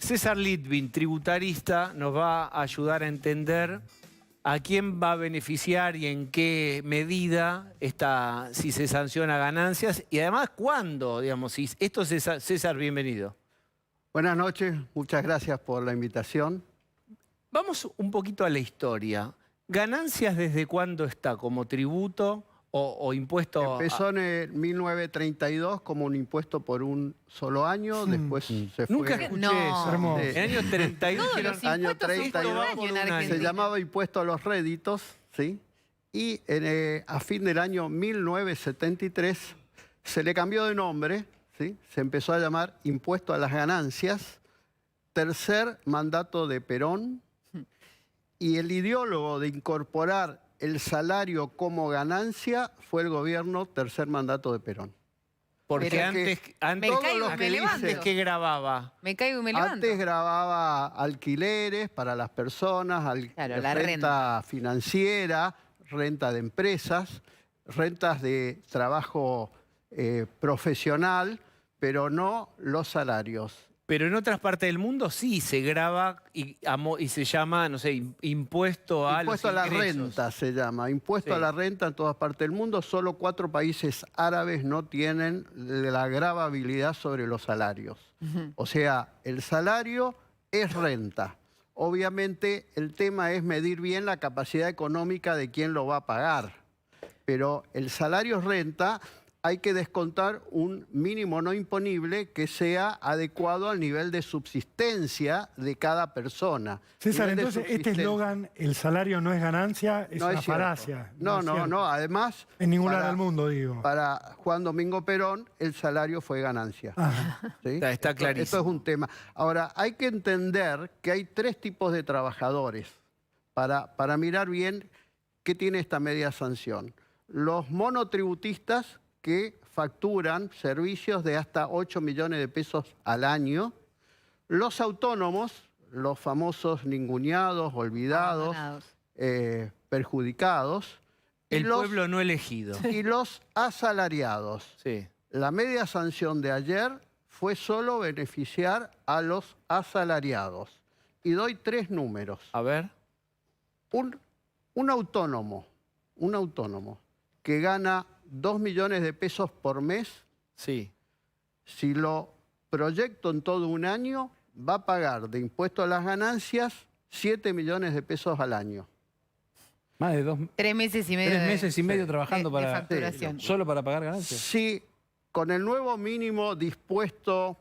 César Litvin, tributarista, nos va a ayudar a entender a quién va a beneficiar y en qué medida si se sanciona ganancias y además cuándo, digamos. Si esto, César, bienvenido. Buenas noches, muchas gracias por la invitación. Vamos un poquito a la historia. ¿Ganancias desde cuándo está como tributo o impuesto? Empezó en el 1932 como un impuesto por un solo año, después se fue... Nunca escuché eso. Hermoso. En el año 32 Todos dijeron, los año impuestos son por un 32, año en Argentina. se llamaba impuesto a los réditos, ¿sí? Y a fin del año 1973 se le cambió de nombre, ¿sí? Se empezó a llamar impuesto a las ganancias, tercer mandato de Perón, y el ideólogo de incorporar el salario como ganancia fue el gobierno tercer mandato de Perón. porque Pero antes me todos caigo, los me que levanto. dicen que grababa. Me caigo y me levanto. Antes grababa alquileres para las personas, Claro, la renta financiera, renta de empresas, rentas de trabajo profesional, pero no los salarios. Pero en otras partes del mundo sí se graba y se llama, no sé, impuesto a Impuesto a los la ingresos. renta se llama. Impuesto Sí. a la renta en todas partes del mundo. Solo 4 países árabes no tienen la gravabilidad sobre los salarios. O sea, el salario es renta. Obviamente el tema es medir bien la capacidad económica de quien lo va a pagar. Pero el salario es renta. Hay que descontar un mínimo no imponible que sea adecuado al nivel de subsistencia de cada persona. César, Nivel de entonces este subsistencia. eslogan, el salario no es ganancia, es No una es cierto. falacia. No, es no, cierto. no. Además, En ningún lado del mundo, digo. para Juan Domingo Perón, el salario fue ganancia. Ajá. ¿Sí? Está Esto clarísimo. es un tema. Ahora, hay que entender que hay 3 tipos de trabajadores para mirar bien qué tiene esta media sanción. Los monotributistas que facturan servicios de hasta 8 millones de pesos al año. Los autónomos, los famosos ninguneados, olvidados, Abandonados. perjudicados. El pueblo no elegido. Y los asalariados. Sí. La media sanción de ayer fue solo beneficiar a los asalariados. Y doy 3 números. A ver. Un autónomo que gana 2 millones de pesos por mes, Sí. si lo proyecto en todo un año, va a pagar de impuesto a las ganancias 7 millones de pesos al año. Más de 3 meses y medio. 3 meses y medio trabajando de facturación. solo para pagar ganancias. Si con el nuevo mínimo dispuesto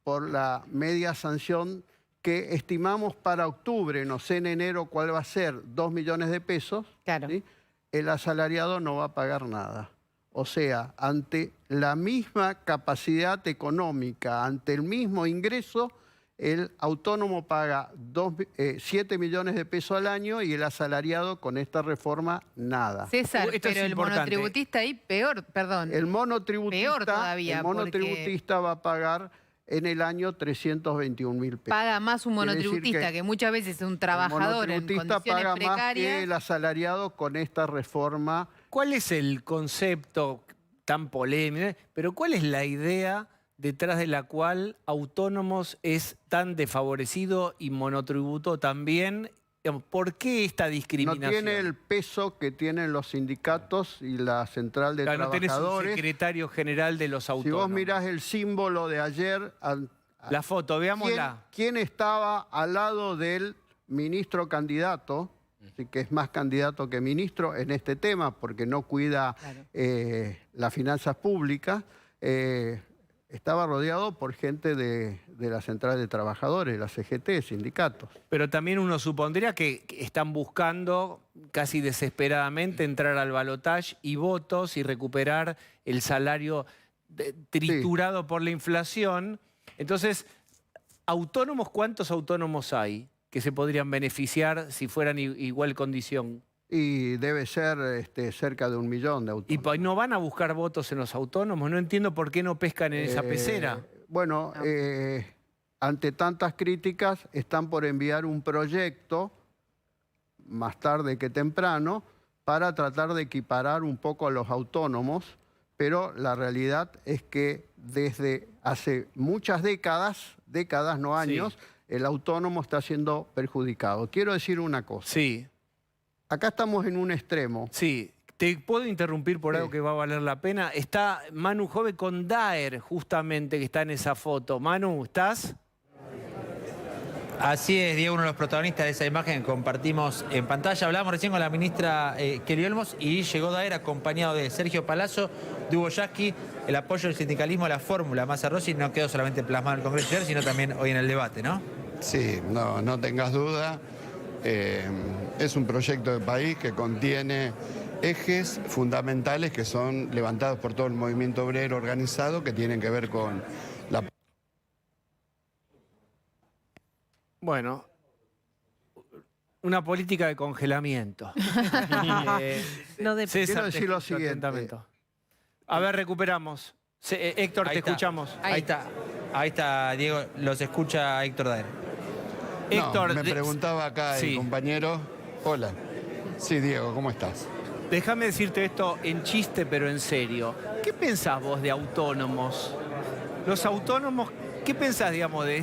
por la media sanción que estimamos para octubre, no sé en enero cuál va a ser, 2 millones de pesos, Claro. ¿sí? El asalariado no va a pagar nada. O sea, ante la misma capacidad económica, ante el mismo ingreso, el autónomo paga 7 millones de pesos al año y el asalariado con esta reforma nada. César, Esto es pero el importante. monotributista ahí peor, perdón. El monotributista, Peor todavía, va a pagar en el año 321.000 pesos. Paga más un Quiere decir monotributista que muchas veces es un trabajador en el monotributista condiciones paga más que precarias. el asalariado con esta reforma. ¿Cuál es el concepto tan polémico? Pero ¿cuál es la idea detrás de la cual autónomos es tan desfavorecido y monotributo también? Digamos, ¿por qué esta No discriminación? tiene el peso que tienen los sindicatos y la central de Claro, no tenés un trabajadores. secretario general de los Si autónomos. vos mirás el símbolo de ayer, La foto, veámosla. ¿quién estaba al lado del ministro candidato? Así que es más candidato que ministro en este tema porque no cuida Claro. las finanzas públicas. Estaba rodeado por gente de la central de trabajadores, la CGT, sindicatos. Pero también uno supondría que están buscando casi desesperadamente entrar al balotaje y votos y recuperar el salario triturado por la inflación. Entonces, autónomos, ¿cuántos autónomos hay que se podrían beneficiar si fueran igual condición? Y debe ser cerca de 1 millón de ¿Y autónomos. no van a buscar votos en los autónomos? No entiendo por qué no pescan en esa pecera. Bueno, ante tantas críticas están por enviar un proyecto, más tarde que temprano, para tratar de equiparar un poco a los autónomos, pero la realidad es que desde hace muchas décadas, no años, el autónomo está siendo perjudicado. Quiero decir una cosa. Sí. Acá estamos en un extremo. Sí. ¿Te puedo interrumpir por algo que va a valer la pena? Está Manu Jove con Daer, justamente, que está en esa foto. Manu, ¿estás? Así es, Diego, uno de los protagonistas de esa imagen que compartimos en pantalla. Hablábamos recién con la ministra Kelly Olmos y llegó Daer acompañado de Sergio Palazzo, de Hugo Yasky. El apoyo del sindicalismo a la fórmula Massa Rossi no quedó solamente plasmado en el Congreso ayer, sino también hoy en el debate, ¿no? Sí, no tengas duda. Es un proyecto de país que contiene ejes fundamentales que son levantados por todo el movimiento obrero organizado que tienen que ver con la... Bueno, una política de congelamiento. César, Quiero decir lo escucho siguiente. atentamente. A ver, recuperamos. Héctor, te escuchamos. Ahí está, Diego, los escucha Héctor Daer. Héctor, me preguntaba acá el compañero. Hola. Sí, Diego, ¿cómo estás? Déjame decirte esto en chiste, pero en serio. ¿Qué pensás vos de autónomos? Los autónomos, ¿qué pensás, digamos, de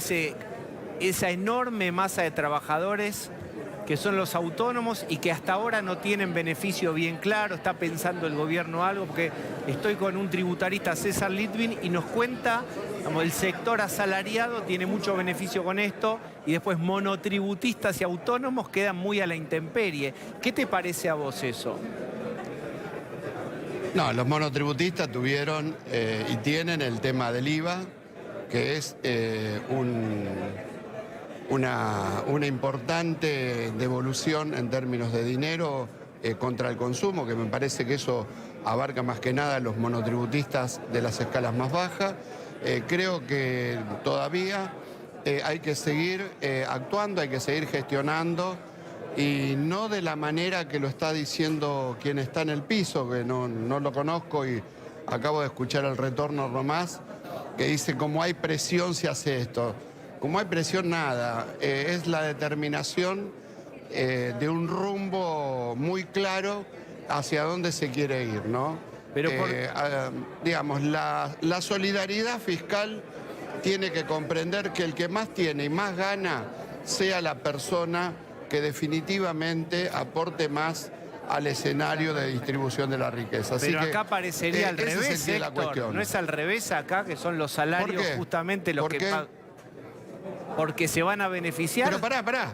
esa enorme masa de trabajadores que son los autónomos y que hasta ahora no tienen beneficio bien claro? ¿Está pensando el gobierno algo? Porque estoy con un tributarista, César Litvin, y nos cuenta, digamos, el sector asalariado tiene mucho beneficio con esto y después monotributistas y autónomos quedan muy a la intemperie. ¿Qué te parece a vos eso? No, los monotributistas tuvieron y tienen el tema del IVA, que es una importante devolución en términos de dinero contra el consumo, que me parece que eso abarca más que nada a los monotributistas de las escalas más bajas. Creo que todavía hay que seguir actuando, hay que seguir gestionando, y no de la manera que lo está diciendo quien está en el piso, que no lo conozco y acabo de escuchar el retorno nomás, que dice como hay presión se hace esto. Como hay presión nada, es la determinación de un rumbo muy claro hacia dónde se quiere ir, ¿no? Pero digamos, la solidaridad fiscal tiene que comprender que el que más tiene y más gana sea la persona que definitivamente aporte más al escenario de distribución de la riqueza. Así Pero que, acá parecería al ese revés, sentido de la Héctor. cuestión. ¿No es al revés acá, que son los salarios ¿Por qué? justamente los ¿Por que... qué? Porque se van a beneficiar? Pero pará.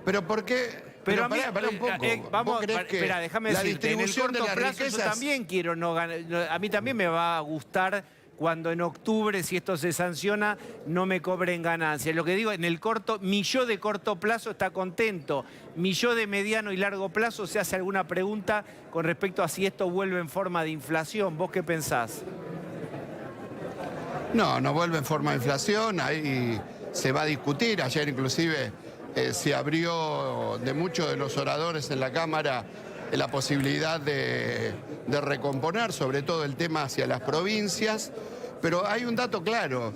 ¿Pero por qué? Pero pará un poco. vamos, ¿Vos creés que espera, déjame la decirte, en el distribución corto de las plazo yo riquezas... también quiero no ganar, a mí también me va a gustar cuando en octubre, si esto se sanciona, no me cobren ganancias. Lo que digo, en el corto, mi yo de corto plazo está contento, mi yo de mediano y largo plazo se hace alguna pregunta con respecto a si esto vuelve en forma de inflación. ¿Vos qué pensás? No vuelve en forma de inflación, ahí se va a discutir. Ayer inclusive se abrió de muchos de los oradores en la Cámara la posibilidad de recomponer, sobre todo el tema hacia las provincias. Pero hay un dato claro,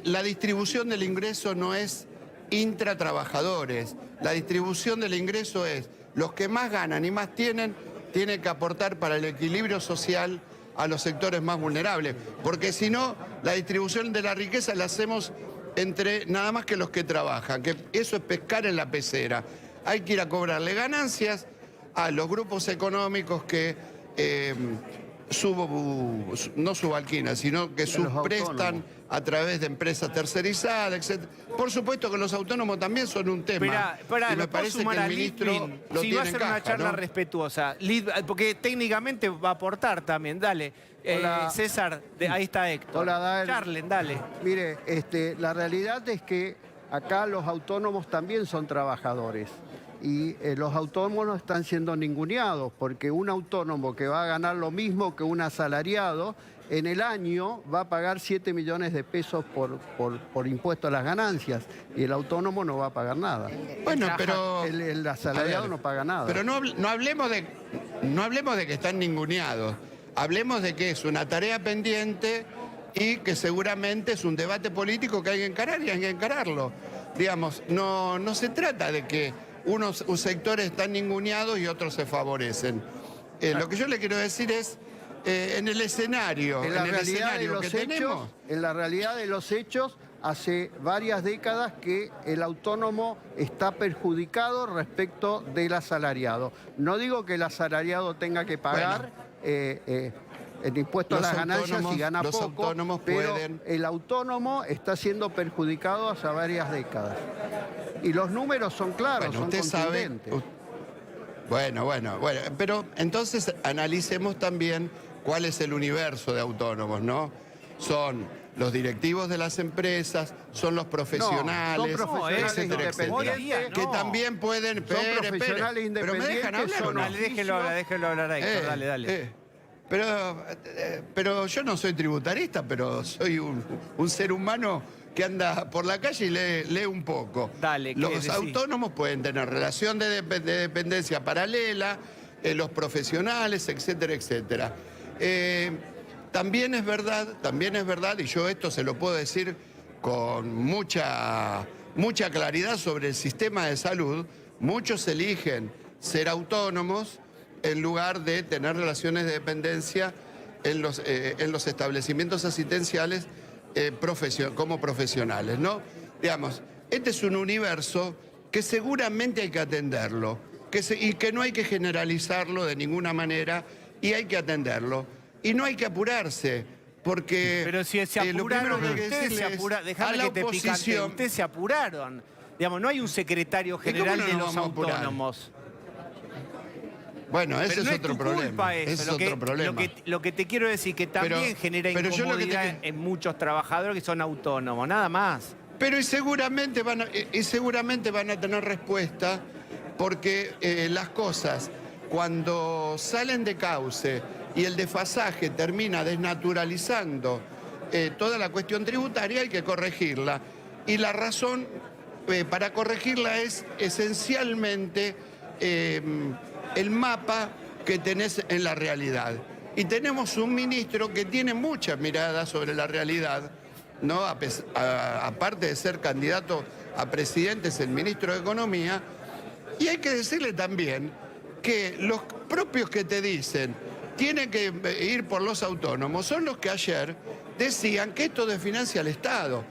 la distribución del ingreso no es intratrabajadores, la distribución del ingreso es los que más ganan y más tienen que aportar para el equilibrio social a los sectores más vulnerables, porque si no, la distribución de la riqueza la hacemos entre nada más que los que trabajan, que eso es pescar en la pecera. Hay que ir a cobrarle ganancias a los grupos económicos que no subalquinan, sino que subprestan a través de empresas tercerizadas, etc. Por supuesto que los autónomos también son un tema. Y me parece que el ministro lo si va a tiene ser en una caja, charla ¿no? respetuosa, porque técnicamente va a aportar también. Dale, Hola. César, ahí está Héctor. Hola, Dael. Charlen, dale. Mire, la realidad es que acá los autónomos también son trabajadores. Y los autónomos están siendo ninguneados, porque un autónomo que va a ganar lo mismo que un asalariado, en el año va a pagar 7 millones de pesos por impuesto a las ganancias, y el autónomo no va a pagar nada. Bueno, pero... El asalariado no paga nada. Pero no hablemos de que están ninguneados. Hablemos de que es una tarea pendiente y que seguramente es un debate político que hay que encarar y hay que encararlo. Digamos, no se trata de que unos sectores están ninguneados y otros se favorecen. Lo que yo le quiero decir es, en el escenario, En la el realidad de escenario los que hechos, tenemos. en la realidad de los hechos, hace varias décadas que el autónomo está perjudicado respecto del asalariado. No digo que el asalariado tenga que pagar el impuesto a Los las ganancias si autónomos- gana los poco, autónomos pero pueden- el autónomo está siendo perjudicado hace varias décadas. Y los números son claros, Bueno, son usted sabe. contundentes. Bueno, pero entonces analicemos también cuál es el universo de autónomos, ¿no? Son los directivos de las empresas, son los profesionales, son profesionales etcétera, independientes, etcétera, que también pueden... Son profesionales pero me dejan independientes, hablar, ¿o son no? Dale, déjelo hablar, Héctor, dale. Pero yo no soy tributarista, pero soy un ser humano que anda por la calle y lee un poco. Dale, ¿qué los decís? autónomos pueden tener relación de dependencia paralela, los profesionales, etcétera, etcétera. También es verdad, y yo esto se lo puedo decir con mucha claridad sobre el sistema de salud, muchos eligen ser autónomos en lugar de tener relaciones de dependencia en los establecimientos asistenciales como profesionales, ¿no? Digamos, este es un universo que seguramente hay que atenderlo, y que no hay que generalizarlo de ninguna manera, y hay que atenderlo. Y no hay que apurarse, porque Pero si se lo primero apuraron, que hay que ustedes se decirle es apuraron, a déjame la que te picante, oposición... ustedes se apuraron. Digamos, no hay un secretario cómo general no de nos los vamos a apurar? autónomos. Bueno, ese Pero es no otro tu problema. culpa eso. Ese es Lo que- otro problema. Lo que te quiero decir que también Pero- genera pero yo lo que te incomodidad que- en muchos trabajadores que son autónomos, nada más. Pero y seguramente van a tener respuesta, porque las cosas, cuando salen de cauce y el desfasaje termina desnaturalizando toda la cuestión tributaria, hay que corregirla. Y la razón para corregirla es esencialmente el mapa que tenés en la realidad. Y tenemos un ministro que tiene mucha mirada sobre la realidad, ¿no? Aparte de ser candidato a presidente, es el ministro de Economía. Y hay que decirle también que los propios que te dicen tienen que ir por los autónomos son los que ayer decían que esto desfinancia al Estado.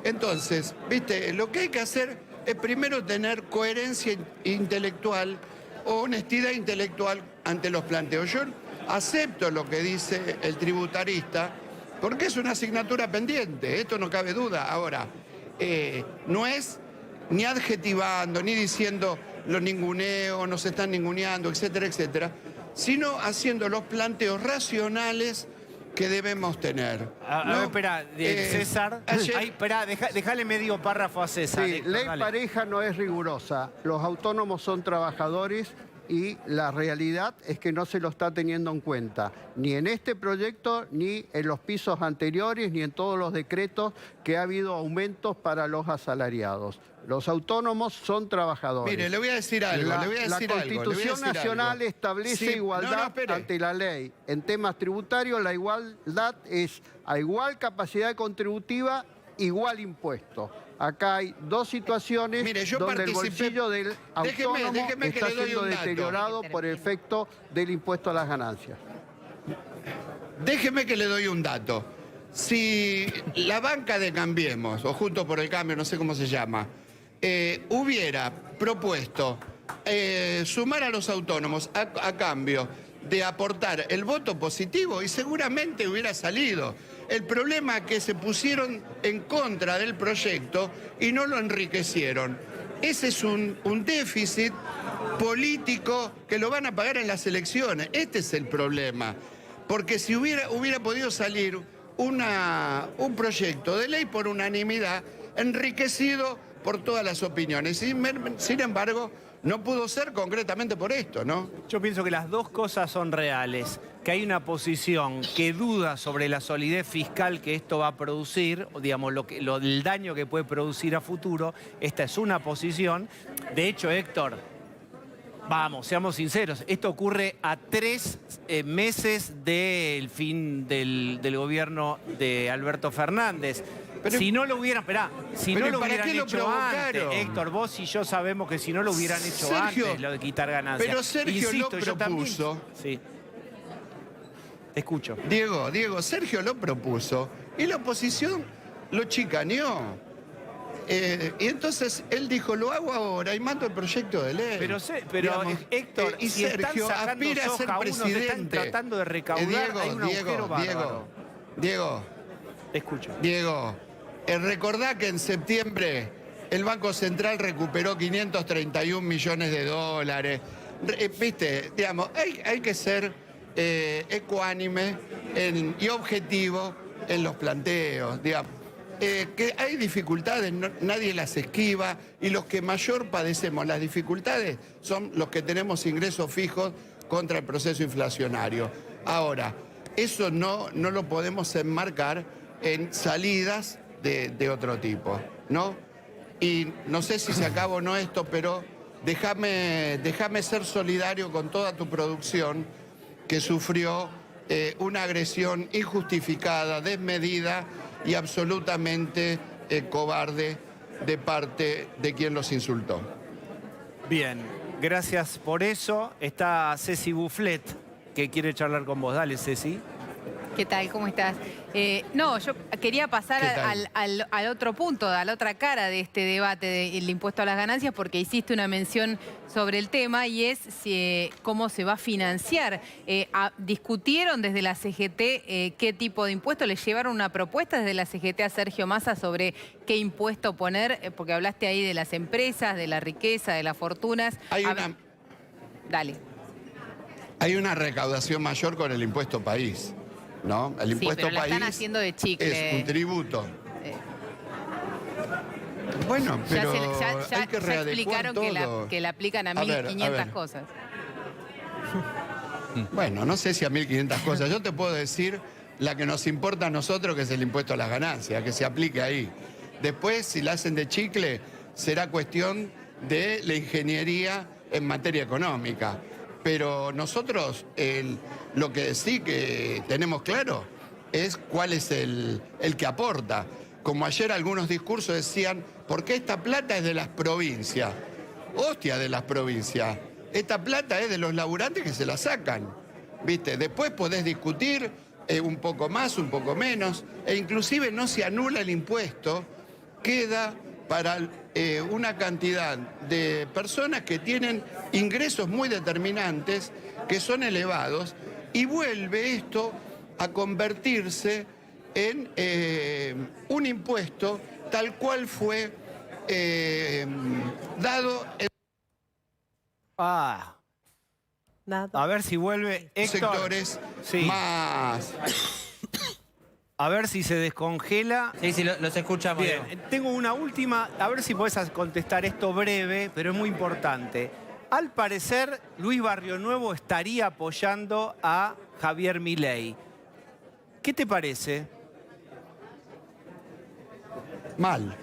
Entonces, viste, lo que hay que hacer es primero tener coherencia intelectual o honestidad intelectual ante los planteos. Yo acepto lo que dice el tributarista, porque es una asignatura pendiente, esto no cabe duda. Ahora, no es ni adjetivando, ni diciendo los ninguneo, nos están ninguneando, etcétera, etcétera, sino haciendo los planteos racionales que debemos tener. A ver, espera, César. ayer- Ay, espera, déjale medio párrafo a César. Sí, Héctor, ley dale. pareja no es rigurosa. Los autónomos son trabajadores y la realidad es que no se lo está teniendo en cuenta, ni en este proyecto, ni en los pisos anteriores, ni en todos los decretos que ha habido aumentos para los asalariados. Los autónomos son trabajadores. Mire, le voy a decir algo, La le voy a decir algo, le voy a Constitución decir Nacional algo. establece Sí, igualdad no, espere. ante la ley. En temas tributarios, la igualdad es a igual capacidad contributiva, igual impuesto. Acá hay dos situaciones Mire, yo donde el participé- bolsillo del autónomo déjeme que está le doy siendo un dato. deteriorado por efecto del impuesto a las ganancias. Déjeme que le doy un dato. Si la banca de Cambiemos, o Juntos por el Cambio, no sé cómo se llama, hubiera propuesto sumar a los autónomos a cambio de aportar el voto positivo, y seguramente hubiera salido. El problema es que se pusieron en contra del proyecto y no lo enriquecieron. Ese es un déficit político que lo van a pagar en las elecciones. Este es el problema. Porque si hubiera podido salir un proyecto de ley por unanimidad, enriquecido por todas las opiniones. Sin embargo, no pudo ser concretamente por esto, ¿no? Yo pienso que las dos cosas son reales. Que hay una posición que duda sobre la solidez fiscal que esto va a producir, o digamos, el daño que puede producir a futuro. Esta es una posición. De hecho, Héctor, vamos, seamos sinceros, esto ocurre a 3 meses del fin del gobierno de Alberto Fernández. Pero- si no lo hubieran, si pero no lo ¿para hubieran qué lo hecho antes, provocaron? Héctor, vos y yo sabemos que si no lo hubieran hecho Sergio, antes, lo de quitar ganancias. pero Sergio lo yo también- propuso. Sí. Escucho. Diego, Sergio lo propuso y la oposición lo chicaneó. Y entonces él dijo, lo hago ahora y mando el proyecto de ley. Pero Digamos, Héctor, y si están Sergio sacando aspira a ser soja, unos están presidente. tratando de recaudar, hay un agujero bárbaro. Diego, Escucho. recordá que en septiembre el Banco Central recuperó 531 millones de dólares. Viste, digamos, hay que ser ecuánime y objetivo en los planteos, digamos. Que hay dificultades, nadie las esquiva, y los que mayor padecemos las dificultades son los que tenemos ingresos fijos contra el proceso inflacionario. Ahora, eso no lo podemos enmarcar en salidas de otro tipo, ¿no? Y no sé si se acaba o no esto, pero déjame ser solidario con toda tu producción que sufrió una agresión injustificada, desmedida y absolutamente cobarde de parte de quien los insultó. Bien, gracias por eso. Está Ceci Bufflet, que quiere charlar con vos. Dale, Ceci. ¿Qué tal? ¿Cómo estás? No, yo quería pasar ¿Qué tal? al otro punto, a la otra cara de este debate del impuesto a las ganancias, porque hiciste una mención sobre el tema y es cómo se va a financiar. ¿Discutieron desde la CGT qué tipo de impuesto? ¿Les llevaron una propuesta desde la CGT a Sergio Massa sobre qué impuesto poner? Porque hablaste ahí de las empresas, de la riqueza, de las fortunas. Dale. Hay una recaudación mayor con el impuesto país, ¿no? El impuesto pero la país están haciendo de chicle. es un tributo. Bueno, pero hay que readecuar explicaron todo. que la aplican a ver, 1.500 cosas. Bueno, no sé si a 1.500 cosas. Yo te puedo decir la que nos importa a nosotros, que es el impuesto a las ganancias, que se aplique ahí. Después, si la hacen de chicle, será cuestión de la ingeniería en materia económica. Pero nosotros lo que sí que tenemos claro es cuál es el que aporta. Como ayer algunos discursos decían, ¿por qué esta plata es de las provincias? Hostia, de las provincias. Esta plata es de los laburantes que se la sacan, ¿viste? Después podés discutir un poco más, un poco menos, e inclusive no se anula el impuesto, queda para una cantidad de personas que tienen ingresos muy determinantes, que son elevados, y vuelve esto a convertirse en un impuesto tal cual fue dado en A ver si vuelve Héctor. sectores Sí. más... A ver si se descongela. Sí, los escuchamos. Bien, Diego. tengo una última, a ver si podés contestar esto breve, pero es muy importante. Al parecer, Luis Barrionuevo estaría apoyando a Javier Milei. ¿Qué te parece? Mal.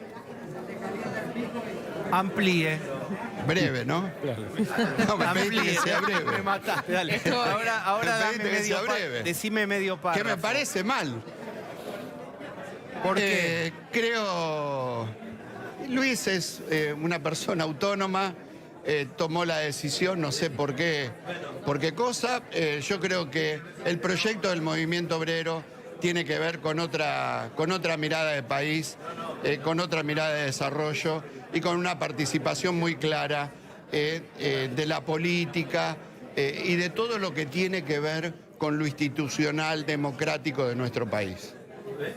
Amplíe. Breve, ¿no? No, me pediste que sea Me breve. mataste, dale. Ahora Me dame pediste que sea medio breve. decime medio párrafo. Que me parece mal. ¿Por qué? Creo... Luis es una persona autónoma, tomó la decisión, no sé por qué cosa. Yo creo que el proyecto del movimiento obrero tiene que ver con otra mirada de país, con otra mirada de desarrollo y con una participación muy clara de la política y de todo lo que tiene que ver con lo institucional democrático de nuestro país.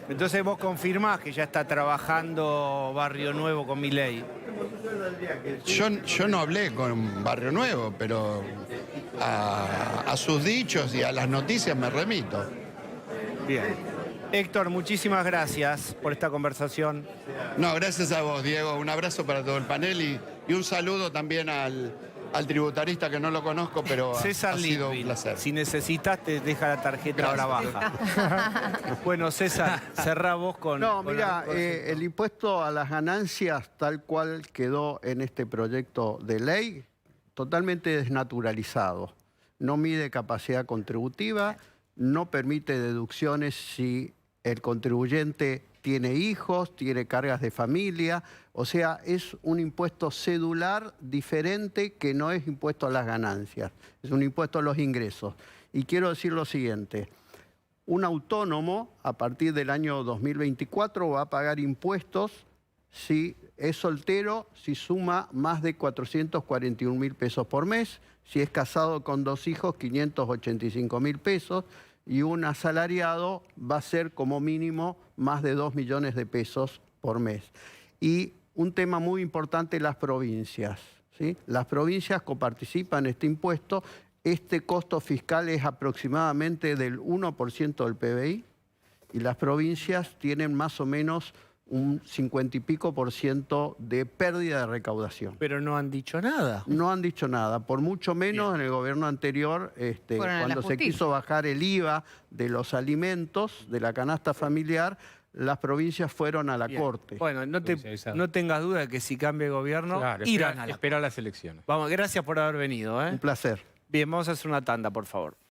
Entonces vos confirmás que ya está trabajando Barrionuevo con Milei. Yo no hablé con Barrionuevo, pero a sus dichos y a las noticias me remito. Bien. Héctor, muchísimas gracias por esta conversación. No, gracias a vos, Diego. Un abrazo para todo el panel y un saludo también al tributarista que no lo conozco, pero César ha sido un Litvin. placer. Si necesitas, te deja la tarjeta ahora baja. Bueno, César, cerrá vos con... No, con mira, el concepto. el impuesto a las ganancias tal cual quedó en este proyecto de ley, totalmente desnaturalizado. No mide capacidad contributiva, no permite deducciones si el contribuyente tiene hijos, tiene cargas de familia, o sea, es un impuesto cedular diferente que no es impuesto a las ganancias, es un impuesto a los ingresos. Y quiero decir lo siguiente, Un autónomo, a partir del año 2024, va a pagar impuestos si es soltero, si suma más de 441.000 pesos por mes, si es casado con 2 hijos, 585.000 pesos, y un asalariado va a ser como mínimo más de 2 millones de pesos por mes. Y un tema muy importante, las provincias, ¿sí? Las provincias coparticipan en este impuesto. Este costo fiscal es aproximadamente del 1% del PBI y las provincias tienen más o menos un 50 y pico % de pérdida de recaudación. Pero no han dicho nada. No han dicho nada, por mucho menos en el gobierno anterior, cuando se quiso bajar el IVA de los alimentos, de la canasta familiar, las provincias fueron a la Corte. Bueno, no tengas duda de que si cambia el gobierno, Claro, irán a la espera las elecciones. Vamos, gracias por haber venido. Un placer. Bien, vamos a hacer una tanda, por favor.